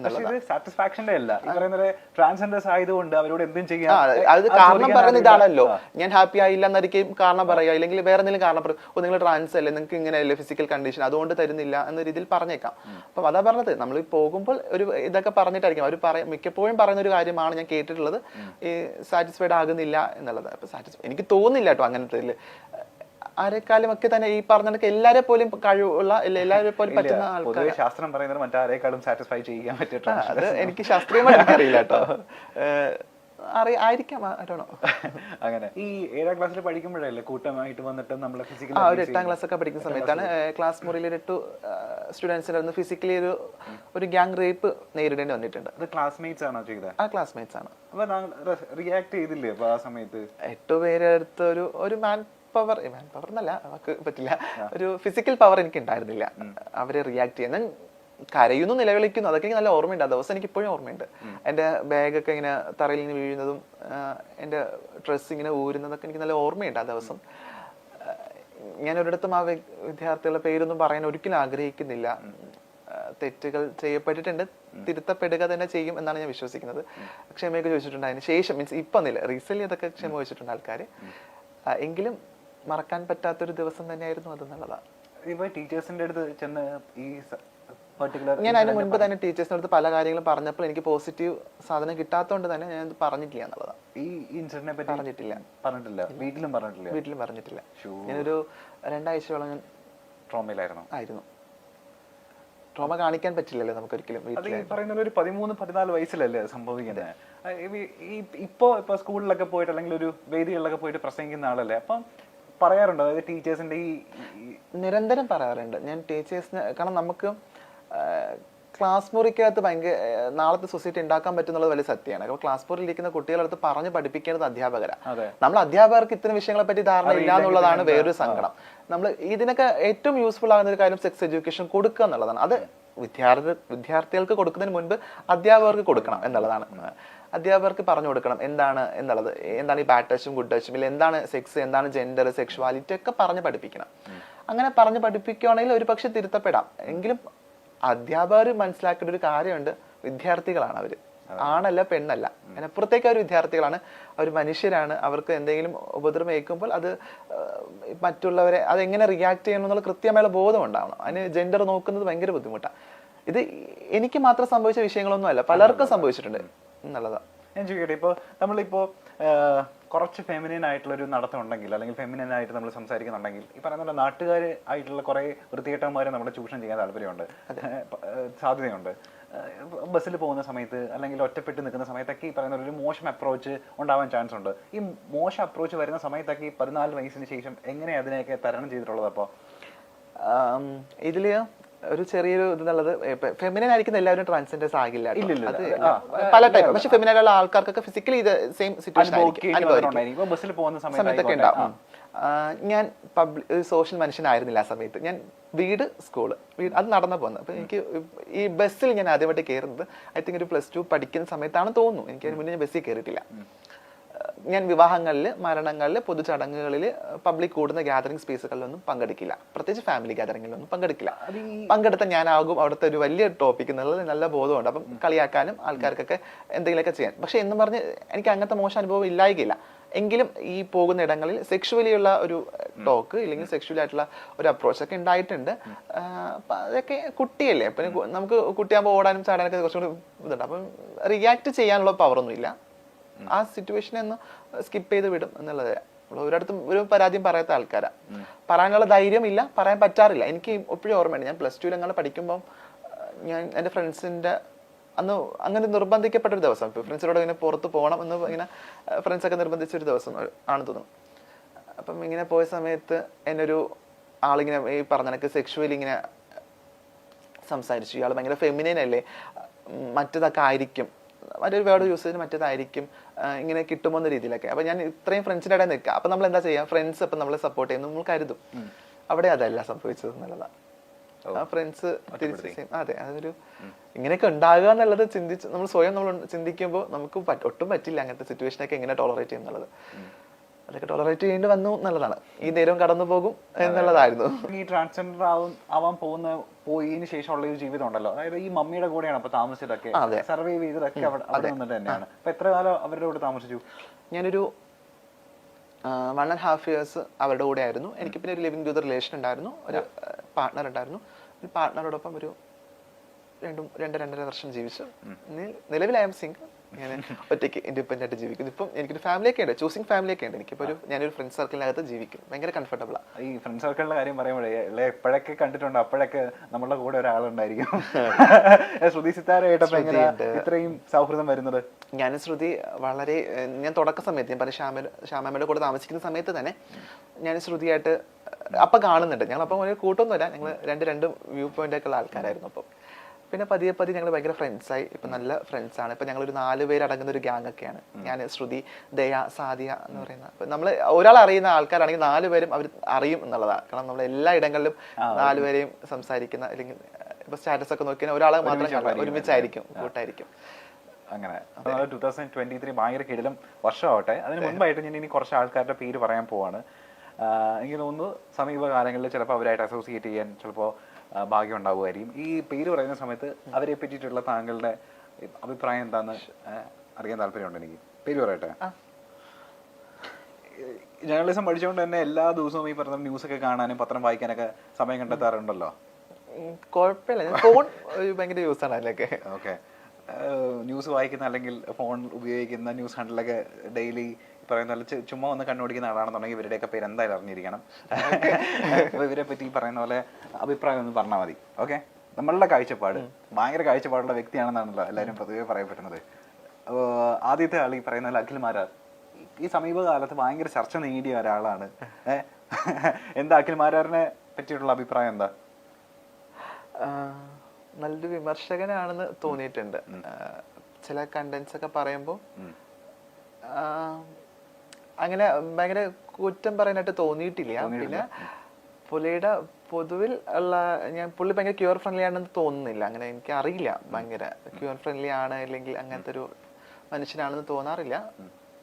എന്നുള്ളത്. സാറ്റിസ്ഫാക്ഷന്റെ അല്ല, ഈ പറയുന്നത് ട്രാൻസ്ജെൻഡേഴ്സ് ആയതുകൊണ്ട് അവരോട് എന്തും ചെയ്യാം. അത് കാരണം പറയുന്ന ഇതാണല്ലോ, ഞാൻ ഹാപ്പി ആയില്ല എന്നായിരിക്കും കാരണം പറയുക, അല്ലെങ്കിൽ വേറെ എന്തെങ്കിലും കാരണം പറയും, നിങ്ങൾ ട്രാൻസ് അല്ലേ, നിങ്ങൾക്ക് ഇങ്ങനെയല്ലേ ഫിസിക്കൽ കണ്ടീഷൻ, അതുകൊണ്ട് തരുന്നില്ല എന്ന രീതിയിൽ പറഞ്ഞേക്കാം. അപ്പം അതാ പറഞ്ഞത്, നമ്മൾ പോകുമ്പോൾ ഒരു ഇതൊക്കെ പറഞ്ഞിട്ടായിരിക്കും അവർ മിക്കപ്പോഴും പറയുന്ന ഒരു കാര്യമാണ് ഞാൻ കേട്ടിട്ടുള്ളത്, ഈ സാറ്റിസ്ഫൈഡ് ആകുന്നില്ല എന്നുള്ളത്. അപ്പൊ എനിക്ക് തോന്നുന്നില്ല കേട്ടോ അങ്ങനത്തെ ആരെക്കാളും ഒക്കെ തന്നെ ഈ പറഞ്ഞ എല്ലാരെ പോലും കഴിവുള്ള എല്ലാവരെ പോലും പറ്റുന്ന ആൾക്കാർ. ശാസ്ത്രം പറയുന്നത് മറ്റാരെക്കാളും സാറ്റിസ്ഫൈ ചെയ്യാൻ പറ്റിയിട്ടുണ്ട്. അത് എനിക്ക് ശാസ്ത്രീയമായി എനിക്കറിയില്ല കേട്ടോ, ആയിരിക്കാം. അങ്ങനെ ഈ 7ാം ക്ലാസ്സിൽ പഠിക്കുമ്പോഴല്ലേ കൂട്ടമായിട്ട് വന്നിട്ട് നമ്മൾ ഫിസിക്കലി ഒരു 8ാം ക്ലാസ് ഒക്കെ പഠിക്കുന്ന സമയത്താണ് ക്ലാസ് മുറിയിൽ 8 സ്റ്റുഡൻസിന് ഫിസിക്കലി ഒരു ഗ്യാങ് റേപ്പ് നേരിടേണ്ടി വന്നിട്ടുണ്ട്. അത് ക്ലാസ്മേറ്റ്സ് ആണോ ചെയ്തത്? ആ ക്ലാസ്മേറ്റ്സ് ആണ്. അപ്പൊ റിയാക്ട് ചെയ്തില്ലേ ആ സമയത്ത്? 8 പേരെ അടുത്ത് ഒരു മാൻ പവർ എന്നല്ല, നമുക്ക് പറ്റില്ല, ഒരു ഫിസിക്കൽ പവർ എനിക്ക് ഉണ്ടായിരുന്നില്ല അവരെ റിയാക്ട് ചെയ്യാൻ. കരയുന്നു, നിലവിളിക്കുന്നു, അതൊക്കെ എനിക്ക് നല്ല ഓർമ്മയുണ്ട്. ആ ദിവസം എനിക്ക് ഇപ്പോഴും ഓർമ്മയുണ്ട്. എൻ്റെ ബാഗൊക്കെ ഇങ്ങനെ തറയിൽ നിന്ന് വീഴുന്നതും എൻ്റെ ഡ്രസ്സ് ഇങ്ങനെ ഊരുന്നതൊക്കെ എനിക്ക് നല്ല ഓർമ്മയുണ്ട് ആ ദിവസം. ഞാൻ ഒരിടത്തും ആ വിദ്യാർത്ഥികളുടെ പേരൊന്നും പറയാൻ ഒരിക്കലും ആഗ്രഹിക്കുന്നില്ല. തെറ്റുകൾ ചെയ്യപ്പെട്ടിട്ടുണ്ട്, തിരുത്തപ്പെടുക തന്നെ ചെയ്യും എന്നാണ് ഞാൻ വിശ്വസിക്കുന്നത്. ക്ഷമയൊക്കെ ചോദിച്ചിട്ടുണ്ട് അതിന് ശേഷം, മീൻസ് ഇപ്പം എന്നില്ല, റീസെന്റ് അതൊക്കെ ക്ഷമ ചോദിച്ചിട്ടുണ്ട് ആൾക്കാർ. എങ്കിലും മറക്കാൻ പറ്റാത്തൊരു ദിവസം തന്നെയായിരുന്നു അത് എന്നുള്ളതാണ്. ഇപ്പൊ ടീച്ചേഴ്സിന്റെ അടുത്ത് ചെന്ന് ഈ ഞാൻ അതിന് മുൻപ് തന്നെ ടീച്ചേഴ്സിന്റെ അടുത്ത് പല കാര്യങ്ങളും പറഞ്ഞപ്പോൾ എനിക്ക് പോസിറ്റീവ് സാധനം കിട്ടാത്തതുകൊണ്ട് തന്നെ ഞാൻ പറഞ്ഞിട്ടില്ല എന്നുള്ളതാണ്. ഈ ഇൻസിഡന്റിനെ പറ്റി പറഞ്ഞിട്ടില്ല. വീട്ടിലും പറഞ്ഞിട്ടില്ല. ഞാനൊരു 2 ആഴ്ചയോളം ഞാൻ ട്രോമയിലായിരുന്നു. ട്രോമ കാണിക്കാൻ പറ്റില്ലല്ലോ നമുക്ക് ഒരിക്കലും. അത് ഈ പറയുന്ന ഒരു 13-14 വയസ്സിലല്ലേ സംഭവിക്കുന്നത്. ഇപ്പൊ സ്കൂളിലൊക്കെ പോയിട്ട് അല്ലെങ്കിൽ ഒരു വേദികളിലൊക്കെ പോയിട്ട് പ്രസംഗിക്കുന്ന ആളല്ലേ, അപ്പം പറയാറുണ്ടോ അതായത് ടീച്ചേഴ്സിന്റെ ഈ? നിരന്തരം പറയാറുണ്ട് ഞാൻ ടീച്ചേഴ്സിന്. കാരണം നമുക്ക് ക്ലാസ് മുറിക്കകത്ത് ഭയങ്കര നാളത്തെ സൊസൈറ്റി ഉണ്ടാക്കാൻ പറ്റുന്നുള്ളത് വലിയ സത്യമാണ്. അപ്പോൾ ക്ലാസ് മുറിയിൽ ഇരിക്കുന്ന കുട്ടികളടുത്ത് പറഞ്ഞ് പഠിപ്പിക്കേണ്ടത് അധ്യാപകരാണ്. നമ്മൾ അധ്യാപകർക്ക് ഇത്തരം വിഷയങ്ങളെ പറ്റി ധാരണ ഇല്ല എന്നുള്ളതാണ് വേറൊരു സങ്കടം. നമ്മൾ ഇതിനൊക്കെ ഏറ്റവും യൂസ്ഫുൾ ആകുന്ന ഒരു കാര്യം സെക്സ് എഡ്യൂക്കേഷൻ കൊടുക്കുക എന്നുള്ളതാണ്. അത് വിദ്യാർത്ഥികൾക്ക് കൊടുക്കുന്നതിന് മുൻപ് അധ്യാപകർക്ക് കൊടുക്കണം എന്നുള്ളതാണ്. അധ്യാപകർക്ക് പറഞ്ഞു കൊടുക്കണം എന്താണ് എന്നുള്ളത്, എന്താണ് ഈ ബാഡ് ടച്ചും ഗുഡ് ടച്ചും, ഇല്ല എന്താണ് സെക്സ്, എന്താണ് ജെൻഡർ, സെക്ഷുവാലിറ്റി ഒക്കെ പറഞ്ഞ് പഠിപ്പിക്കണം. അങ്ങനെ പറഞ്ഞ് പഠിപ്പിക്കുകയാണെങ്കിൽ ഒരു പക്ഷെ തിരുത്തപ്പെടാം. എങ്കിലും അധ്യാപകർ മനസ്സിലാക്കേണ്ട ഒരു കാര്യമുണ്ട്, വിദ്യാർത്ഥികളാണ് അവര്, ആണല്ല പെണ്ണല്ല, അതിനപ്പുറത്തേക്ക് അവർ വിദ്യാർത്ഥികളാണ്, അവർ മനുഷ്യരാണ്. അവർക്ക് എന്തെങ്കിലും ഉപദ്രവം ഏൽക്കുമ്പോൾ അത് മറ്റുള്ളവരെ അതെങ്ങനെ റിയാക്ട് ചെയ്യണം എന്നുള്ള കൃത്യമായുള്ള ബോധം ഉണ്ടാവണം. അതിന് ജെൻഡർ നോക്കുന്നത് ഭയങ്കര ബുദ്ധിമുട്ടാണ്. ഇത് എനിക്ക് മാത്രം സംഭവിച്ച വിഷയങ്ങളൊന്നും അല്ല, പലർക്കും സംഭവിച്ചിട്ടുണ്ട് എന്നുള്ളതാണ്. ഞാൻ ചോദിക്കട്ടെ, ഇപ്പോൾ നമ്മളിപ്പോൾ കുറച്ച് ഫെമിനിൻ ആയിട്ടുള്ള ഒരു നടത്തം ഉണ്ടെങ്കിൽ, അല്ലെങ്കിൽ ഫെമിനിൻ ആയിട്ട് നമ്മൾ സംസാരിക്കുന്നുണ്ടെങ്കിൽ, ഈ പറയുന്ന നാട്ടുകാർ ആയിട്ടുള്ള കുറെ വൃത്തികെട്ടന്മാരെ നമ്മുടെ ചൂഷണം ചെയ്യാൻ താല്പര്യമുണ്ട്, സാധ്യതയുണ്ട്. ബസ്സിൽ പോകുന്ന സമയത്ത് അല്ലെങ്കിൽ ഒറ്റപ്പെട്ട് നിൽക്കുന്ന സമയത്തൊക്കെ ഈ പറയുന്ന ഒരു മോശം അപ്രോച്ച് ഉണ്ടാവാൻ ചാൻസ് ഉണ്ട്. ഈ മോശം അപ്രോച്ച് വരുന്ന സമയത്തൊക്കെ ഈ 14 വയസ്സിന് ശേഷം എങ്ങനെ അതിനെയൊക്കെ തരണം ചെയ്തിട്ടുള്ളത്? അപ്പോൾ ഇതില് ഒരു ചെറിയൊരു ഇതുള്ളത്, ഫെമിനൻ ആയിരിക്കുന്ന എല്ലാവരും ട്രാൻസ്ജെൻഡേഴ്സ് ആകില്ല, പല ടൈപ്പ്. പക്ഷെ ഫെമിനായിട്ടുള്ള ആൾക്കാർക്കൊക്കെ ഫിസിക്കലി ഇത് സെയിം സിറ്റുവേഷൻ സമയത്തൊക്കെ ഉണ്ടാവും. ഞാൻ സോഷ്യൽ മനുഷ്യനായിരുന്നില്ല ആ സമയത്ത്. ഞാൻ വീട് അത് നടന്നു പോകുന്നത്. അപ്പൊ എനിക്ക് ഈ ബസ്സിൽ ഞാൻ ആദ്യമായിട്ട് കയറുന്നത് ഐ തിങ്ക് ഒരു +2 പഠിക്കുന്ന സമയത്താണ് തോന്നുന്നു. എനിക്ക് അതിന് മുന്നേ ഞാൻ ബസ്സിൽ കയറിയിട്ടില്ല. ഞാൻ വിവാഹങ്ങളിൽ, മരണങ്ങളിൽ, പൊതുചടങ്ങുകളിൽ, പബ്ലിക് കൂടുന്ന ഗ്യാതറിംഗ് സ്പേസുകളിലൊന്നും പങ്കെടുക്കില്ല. പ്രത്യേകിച്ച് ഫാമിലി ഗ്യാതറിംഗിലൊന്നും പങ്കെടുക്കില്ല. പങ്കെടുത്ത ഞാനാകും അവിടുത്തെ ഒരു വലിയ ടോപ്പിക് എന്നുള്ളത് നല്ല ബോധമുണ്ട്. അപ്പം കളിയാക്കാനും ആൾക്കാർക്കൊക്കെ എന്തെങ്കിലുമൊക്കെ ചെയ്യാൻ. പക്ഷെ എന്നും പറഞ്ഞ് എനിക്ക് അങ്ങനത്തെ മോശം അനുഭവം ഇല്ലായികയില്ല. എങ്കിലും ഈ പോകുന്ന ഇടങ്ങളിൽ സെക്ഷുവലി ഉള്ള ഒരു ടോക്ക് ഇല്ലെങ്കിൽ സെക്ഷുവലി ആയിട്ടുള്ള ഒരു അപ്രോച്ച് ഒക്കെ ഉണ്ടായിട്ടുണ്ട്. അതൊക്കെ കുട്ടിയല്ലേ, അപ്പം നമുക്ക് കുട്ടിയാകുമ്പോൾ ഓടാനും ചാടാനൊക്കെ കുറച്ചും കൂടി ഇതുണ്ട്. അപ്പം റിയാക്ട് ചെയ്യാനുള്ള പവറൊന്നും ഇല്ല. ആ സിറ്റുവേഷനെ ഒന്ന് സ്കിപ്പ് ചെയ്ത് വിടും എന്നുള്ളത്. ഒരിടത്തും ഒരു പരാതിയും പറയാത്ത ആൾക്കാരാ. പറയാനുള്ള ധൈര്യം ഇല്ല, പറയാൻ പറ്റാറില്ല. എനിക്ക് എപ്പോഴും ഓർമ്മയുണ്ട്, ഞാൻ +2 അങ്ങനെ പഠിക്കുമ്പോൾ ഞാൻ എൻ്റെ ഫ്രണ്ട്സിൻ്റെ അന്ന് അങ്ങനെ നിർബന്ധിക്കപ്പെട്ടൊരു ദിവസം, ഫ്രണ്ട്സിനോട് ഇങ്ങനെ പുറത്ത് പോകണം എന്ന് ഇങ്ങനെ ഫ്രണ്ട്സൊക്കെ നിർബന്ധിച്ചൊരു ദിവസം ആണ് തോന്നുന്നു. അപ്പം ഇങ്ങനെ പോയ സമയത്ത് എന്നൊരു ആളിങ്ങനെ ഈ പറഞ്ഞ സെക്ഷുവലി ഇങ്ങനെ സംസാരിച്ചു. ഇയാൾ ഭയങ്കര ഫെമിനൈൻ അല്ലേ, മറ്റേതൊക്കെ ആയിരിക്കും, മറ്റൊരു വേർഡ് യൂസ് ചെയ്ത് മറ്റേതായിരിക്കും, ഇങ്ങനെ കിട്ടുമോ എന്ന രീതിയിലൊക്കെ. അപ്പൊ ഞാൻ ഇത്രയും ഫ്രണ്ട്സിൻ്റെ ഇടയിൽ നിൽക്കുക. അപ്പൊ നമ്മൾ എന്താ ചെയ്യുക, ഫ്രണ്ട്സ് അപ്പം നമ്മളെ സപ്പോർട്ട് ചെയ്യുന്നു നമ്മൾ കരുതും. അവിടെ അതല്ല സംഭവിച്ചത് എന്നുള്ളതാണ്. ആ ഫ്രണ്ട്സ് തിരിച്ച് അതെ, അതൊരു ഇങ്ങനെയൊക്കെ ഉണ്ടാകുക എന്നുള്ളത് നമ്മൾ സ്വയം നമ്മൾ ചിന്തിക്കുമ്പോൾ നമുക്ക് ഒട്ടും പറ്റില്ല അങ്ങനത്തെ സിറ്റുവേഷനൊക്കെ എങ്ങനെ ടോളറേറ്റ് ചെയ്യുന്നുള്ളത്. അതൊക്കെ ടോളറേറ്റ് ചെയ്യേണ്ടി വന്നു എന്നുള്ളതാണ്. ഈ നേരവും കടന്നു പോകും എന്നുള്ളതായിരുന്നു. ഈ ട്രാൻസ്ജെൻഡർ ആവാൻ പോയതിനു ശേഷമുള്ള ഒരു ജീവിതം ഉണ്ടല്ലോ, അതായത് ഈ മമ്മിയുടെ കൂടെയാണ് അപ്പൊ താമസിച്ചതൊക്കെ, സർവൈവ് ചെയ്തതൊക്കെ അവിടെ നിന്നിട്ട് തന്നെയാണ്. അപ്പൊ എത്ര കാലം അവരുടെ കൂടെ താമസിച്ചു? ഞാനൊരു 1.5 years അവരുടെ കൂടെ ആയിരുന്നു. എനിക്ക് പിന്നെ ഒരു ലിവിംഗ് ടു ദ റിലേഷൻ ഉണ്ടായിരുന്നു, ഒരു പാർട്ട്ണർ ഉണ്ടായിരുന്നു. ഒരു പാർട്ട്ണറോടൊപ്പം ഒരു 2-2.5 വർഷം ജീവിച്ചു. നിലവിൽ ഐ എം സിംഗിൾ. ഞാൻ ഒറ്റയ്ക്ക് ഇൻഡിപെൻഡന്റ് ആയിട്ട് ജീവിക്കുന്നു. ഇപ്പം എനിക്കൊരു ഫാമിലിയൊക്കെ ഉണ്ട്, ചൂസിങ് ഫാമിലിയൊക്കെ ഉണ്ട്. എനിക്കിപ്പോൾ ഞാനൊരു ഫ്രണ്ട് സർക്കിളിനകത്ത് ജീവിക്കും, ഭയങ്കര കംഫർട്ടബിളാണ്. ഈ ഫ്രണ്ട് സർക്കിളിന്റെ കാര്യം പറയുമ്പോഴേ എപ്പോഴൊക്കെ കണ്ടിട്ടുണ്ട് അപ്പോഴൊക്കെ നമ്മളുടെ കൂടെ ഒരാളുണ്ടായിരിക്കും. ശ്രുതി സിത്താരയായിട്ടപ്പോ ഇത്രയും സൗഹൃദം വരുന്നത്? ഞാൻ ശ്രുതി വളരെ ഞാൻ തുടക്ക സമയത്ത് ഞാൻ പറഞ്ഞ ശ്യാമയുടെ കൂടെ താമസിക്കുന്ന സമയത്ത് തന്നെ ഞാൻ ശ്രുതിയായിട്ട് അപ്പം കാണുന്നുണ്ട്. ഞങ്ങളപ്പം ഒരു കൂട്ടൊന്നുമില്ല, ഞങ്ങൾ രണ്ട് വ്യൂ പോയിന്റ് ഒക്കെ ഉള്ള ആൾക്കാരായിരുന്നു. അപ്പം പിന്നെ പതിയെ ഞങ്ങൾ ഭയങ്കര ഫ്രണ്ട്സായി. ഇപ്പം നല്ല ഫ്രണ്ട്സാണ്. ഇപ്പം ഞങ്ങളൊരു 4 പേര് അടങ്ങുന്ന ഒരു ഗ്യാങ് ഒക്കെയാണ്. ഞാൻ, ശ്രുതി, ദയ, സാദിയ എന്ന് പറയുന്ന. അപ്പം നമ്മൾ ഒരാൾ അറിയുന്ന ആൾക്കാരാണെങ്കിൽ 4 പേരും അവർ അറിയും എന്നുള്ളതാണ്. കാരണം നമ്മൾ എല്ലാ ഇടങ്ങളിലും 4 പേരെയും സംസാരിക്കുന്ന, അല്ലെങ്കിൽ ഇപ്പൊ സ്റ്റാറ്റസ് ഒക്കെ നോക്കിയാൽ ഒരാളെ മാത്രം ഒരുമിച്ചായിരിക്കും, കൂട്ടായിരിക്കും. അങ്ങനെ 2023 ഭയങ്കര കിടിലം വർഷമാവട്ടെ. അതിന് മുൻപായിട്ട് ഞാൻ ഇനി കുറച്ച് ആൾക്കാരുടെ പേര് പറയാൻ പോവാണ്. എനിക്ക് തോന്നുന്നു സമീപകാലങ്ങളിൽ ചിലപ്പോൾ അവരായിട്ട് അസോസിയേറ്റ് ചെയ്യാൻ ചിലപ്പോൾ ഭാഗ്യം ഉണ്ടാവുമായിരിക്കും. ഈ പേര് പറയുന്ന സമയത്ത് അവരെ പറ്റിയിട്ടുള്ള താങ്കളുടെ അഭിപ്രായം എന്താന്ന് അറിയാൻ താല്പര്യമുണ്ട് എനിക്ക്. പേര് പറയട്ടെ. ജേർണലിസം പഠിച്ചുകൊണ്ട് തന്നെ എല്ലാ ദിവസവും ഈ പറഞ്ഞ ന്യൂസൊക്കെ കാണാനും പത്രം വായിക്കാനൊക്കെ സമയം കണ്ടെത്താറുണ്ടല്ലോ? കുഴപ്പമില്ല, ഫോൺ ഭയങ്കര യൂസ് ആണ് അതിലൊക്കെ. ഓക്കെ, ന്യൂസ് വായിക്കുന്ന അല്ലെങ്കിൽ ഫോൺ ഉപയോഗിക്കുന്ന ന്യൂസ് ഹാൻഡിലൊക്കെ ഡെയിലി പറയുന്ന പോലെ ചുമ്മാ ഒന്ന് കണ്ണോടിക്കുന്ന ആളാണെന്നുണ്ടെങ്കിൽ ഇവരുടെയൊക്കെ പേര് എന്തായാലും അറിഞ്ഞിരിക്കണം. അപ്പോൾ ഇവരെ പറ്റി ഈ പറയുന്ന പോലെ അഭിപ്രായം ഒന്ന് പറഞ്ഞാൽ മതി. ഓക്കെ, നമ്മളുടെ കാഴ്ചപ്പാട് ഭയങ്കര കാഴ്ചപ്പാടുള്ള വ്യക്തിയാണെന്നാണല്ലോ എല്ലാവരും പൊതുവെ പറയപ്പെടുന്നത്. ആദ്യത്തെ ആൾ ഈ പറയുന്ന പോലെ അഖിൽ മാരാർ ഈ സമീപകാലത്ത് ഭയങ്കര ചർച്ച നേടിയ ഒരാളാണ്. എന്താ അഖിൽ മാരാറിനെ പറ്റിയിട്ടുള്ള അഭിപ്രായം എന്താ? നല്ലൊരു വിമർശകനാണെന്ന് തോന്നിയിട്ടുണ്ട്. ചില കണ്ടന്റ്സ് ഒക്കെ പറയുമ്പോൾ അങ്ങനെ ഭയങ്കര കുറ്റം പറയാനായിട്ട് തോന്നിയിട്ടില്ല. പിന്നെ പുള്ളിയുടെ പൊതുവിൽ ഉള്ള പുള്ളി ഭയങ്കര ക്യൂർ ഫ്രണ്ട്ലി ആണെന്ന് തോന്നുന്നില്ല. അങ്ങനെ എനിക്ക് അറിയില്ല, ഭയങ്കര ക്യൂർ ഫ്രണ്ട്ലി ആണ് അല്ലെങ്കിൽ അങ്ങനത്തെ ഒരു മനുഷ്യനാണെന്ന് തോന്നാറില്ല.